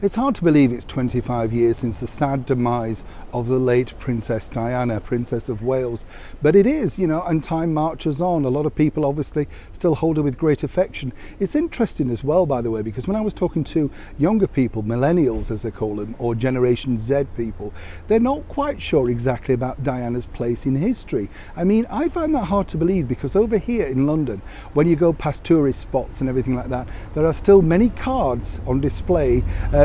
It's hard to believe it's 25 years since the sad demise of the late Princess Diana, Princess of Wales. But it is, and time marches on. A lot of people obviously still hold her with great affection. It's interesting as well, by the way, because when I was talking to younger people, millennials as they call them, or Generation Z people, they're not quite sure exactly about Diana's place in history. I mean, I find that hard to believe because over here in London, when you go past tourist spots and everything like that, there are still many cards on display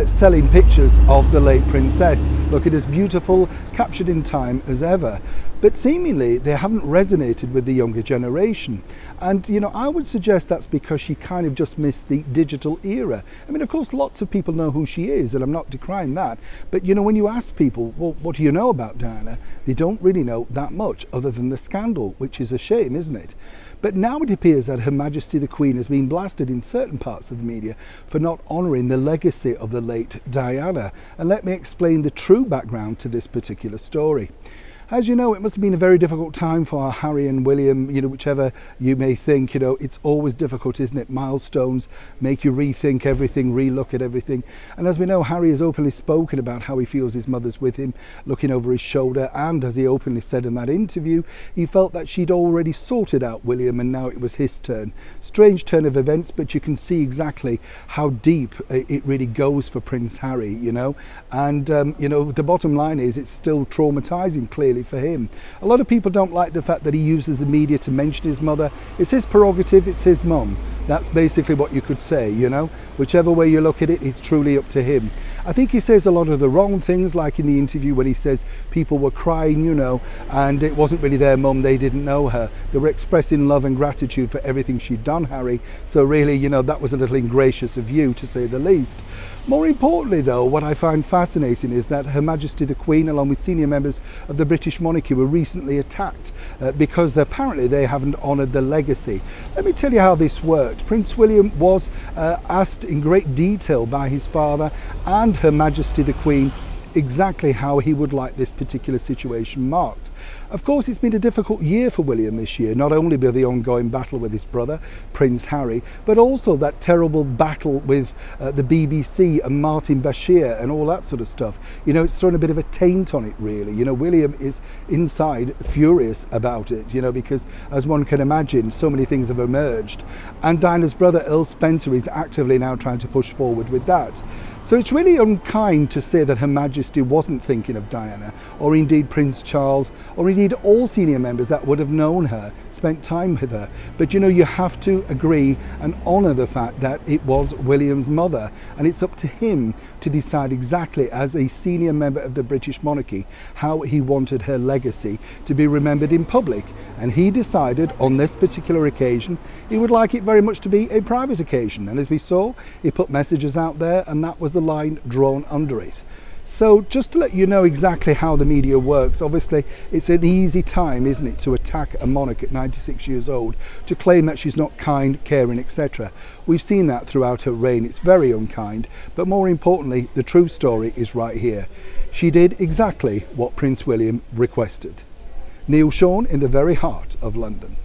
selling pictures of the late princess, looking as beautiful, captured in time as ever. But seemingly they haven't resonated with the younger generation. And I would suggest that's because she kind of just missed the digital era. I mean, of course, lots of people know who she is, and I'm not decrying that. But when you ask people, well, what do you know about Diana? They don't really know that much other than the scandal, which is a shame, isn't it? But now it appears that Her Majesty the Queen has been blasted in certain parts of the media for not honouring the legacy of the late Diana. And let me explain the true background to this particular story. As you know, it must have been a very difficult time for Harry and William, whichever you may think, it's always difficult, isn't it? Milestones make you rethink everything, relook at everything. And as we know, Harry has openly spoken about how he feels his mother's with him, looking over his shoulder. And as he openly said in that interview, he felt that she'd already sorted out William and now it was his turn. Strange turn of events, but you can see exactly how deep it really goes for Prince Harry, And, the bottom line is it's still traumatizing, clearly, for him. A lot of people don't like the fact that he uses the media to mention his mother. It's his prerogative, it's his mum. That's basically what you could say, Whichever way you look at it, it's truly up to him. I think he says a lot of the wrong things, like in the interview when he says people were crying, and it wasn't really their mum, they didn't know her. They were expressing love and gratitude for everything she'd done, Harry. So really, that was a little ingracious of you, to say the least. More importantly, though, what I find fascinating is that Her Majesty the Queen, along with senior members of the British monarchy, were recently attacked because apparently they haven't honoured the legacy. Let me tell you how this worked. Prince William was asked in great detail by his father and Her Majesty the Queen exactly how he would like this particular situation marked. Of course, it's been a difficult year for William this year, not only by the ongoing battle with his brother, Prince Harry, but also that terrible battle with the BBC and Martin Bashir and all that sort of stuff. It's thrown a bit of a taint on it, really. William is inside furious about it, because as one can imagine, so many things have emerged. And Diana's brother, Earl Spencer, is actively now trying to push forward with that. So it's really unkind to say that Her Majesty wasn't thinking of Diana, or indeed Prince Charles, or indeed all senior members that would have known her, spent time with her. But you have to agree and honour the fact that it was William's mother, and it's up to him to decide exactly, as a senior member of the British monarchy, how he wanted her legacy to be remembered in public. And he decided on this particular occasion he would like it very much to be a private occasion. And as we saw, he put messages out there, and that was the line drawn under it. So just to let you know exactly how the media works, obviously it's an easy time, isn't it, to attack a monarch at 96 years old, to claim that she's not kind, caring, etc. We've seen that throughout her reign. It's very unkind, but more importantly, the true story is right here. She did exactly what Prince William requested. Neil Sean in the very heart of London.